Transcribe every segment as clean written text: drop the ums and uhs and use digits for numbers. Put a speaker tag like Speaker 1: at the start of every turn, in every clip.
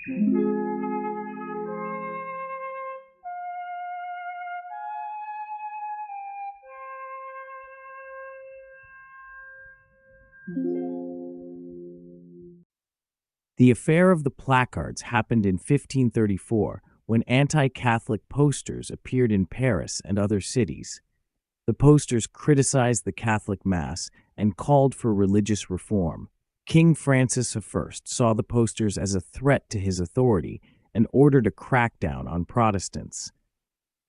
Speaker 1: The affair of the Placards happened in 1534 when anti-Catholic posters appeared in Paris and other cities. The posters criticized the Catholic Mass and called for religious reform. King Francis I saw the posters as a threat to his authority and ordered a crackdown on Protestants.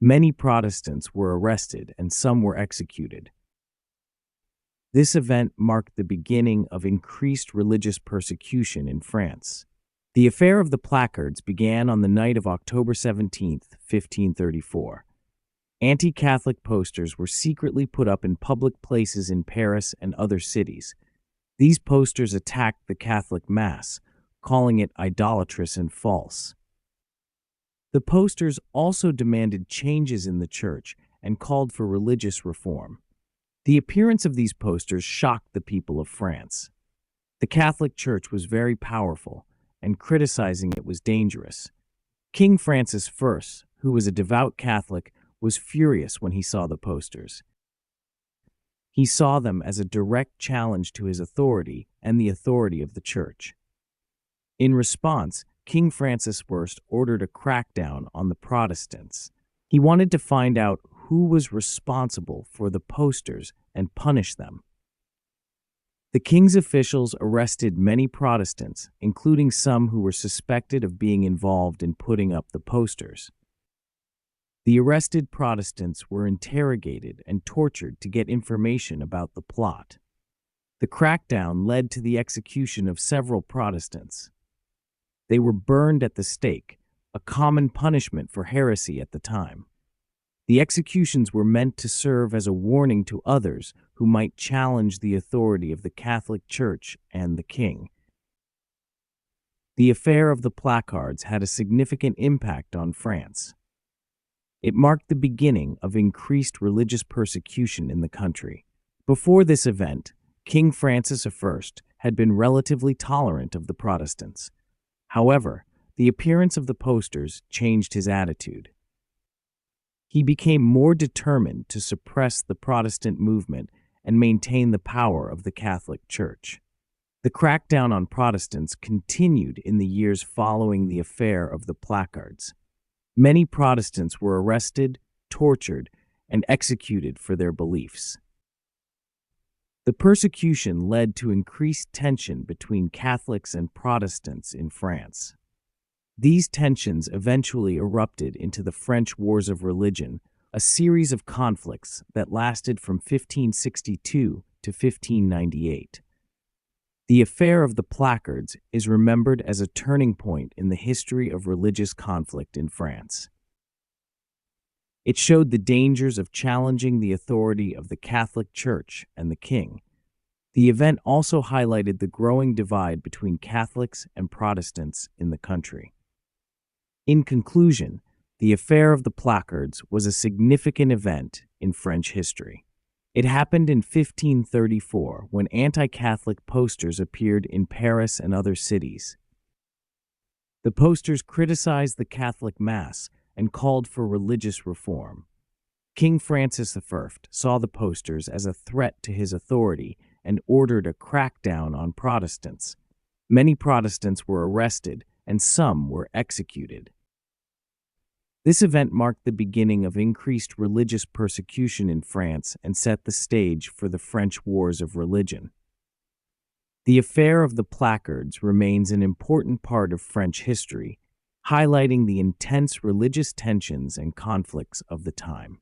Speaker 1: Many Protestants were arrested and some were executed. This event marked the beginning of increased religious persecution in France. The affair of the Placards began on the night of October 17, 1534. Anti-Catholic posters were secretly put up in public places in Paris and other cities. These posters attacked the Catholic Mass, calling it idolatrous and false. The posters also demanded changes in the church and called for religious reform. The appearance of these posters shocked the people of France. The Catholic Church was very powerful, and criticizing it was dangerous. King Francis I, who was a devout Catholic, was furious when he saw the posters. He saw them as a direct challenge to his authority and the authority of the Church. In response, King Francis I ordered a crackdown on the Protestants. He wanted to find out who was responsible for the posters and punish them. The king's officials arrested many Protestants, including some who were suspected of being involved in putting up the posters. The arrested Protestants were interrogated and tortured to get information about the plot. The crackdown led to the execution of several Protestants. They were burned at the stake, a common punishment for heresy at the time. The executions were meant to serve as a warning to others who might challenge the authority of the Catholic Church and the king. The affair of the Placards had a significant impact on France. It marked the beginning of increased religious persecution in the country. Before this event, King Francis I had been relatively tolerant of the Protestants. However, the appearance of the posters changed his attitude. He became more determined to suppress the Protestant movement and maintain the power of the Catholic Church. The crackdown on Protestants continued in the years following the affair of the Placards. Many Protestants were arrested, tortured, and executed for their beliefs. The persecution led to increased tension between Catholics and Protestants in France. These tensions eventually erupted into the French Wars of Religion, a series of conflicts that lasted from 1562 to 1598. The affair of the Placards is remembered as a turning point in the history of religious conflict in France. It showed the dangers of challenging the authority of the Catholic Church and the king. The event also highlighted the growing divide between Catholics and Protestants in the country. In conclusion, the affair of the Placards was a significant event in French history. It happened in 1534 when anti-Catholic posters appeared in Paris and other cities. The posters criticized the Catholic Mass and called for religious reform. King Francis I saw the posters as a threat to his authority and ordered a crackdown on Protestants. Many Protestants were arrested and some were executed. This event marked the beginning of increased religious persecution in France and set the stage for the French Wars of Religion. The affair of the Placards remains an important part of French history, highlighting the intense religious tensions and conflicts of the time.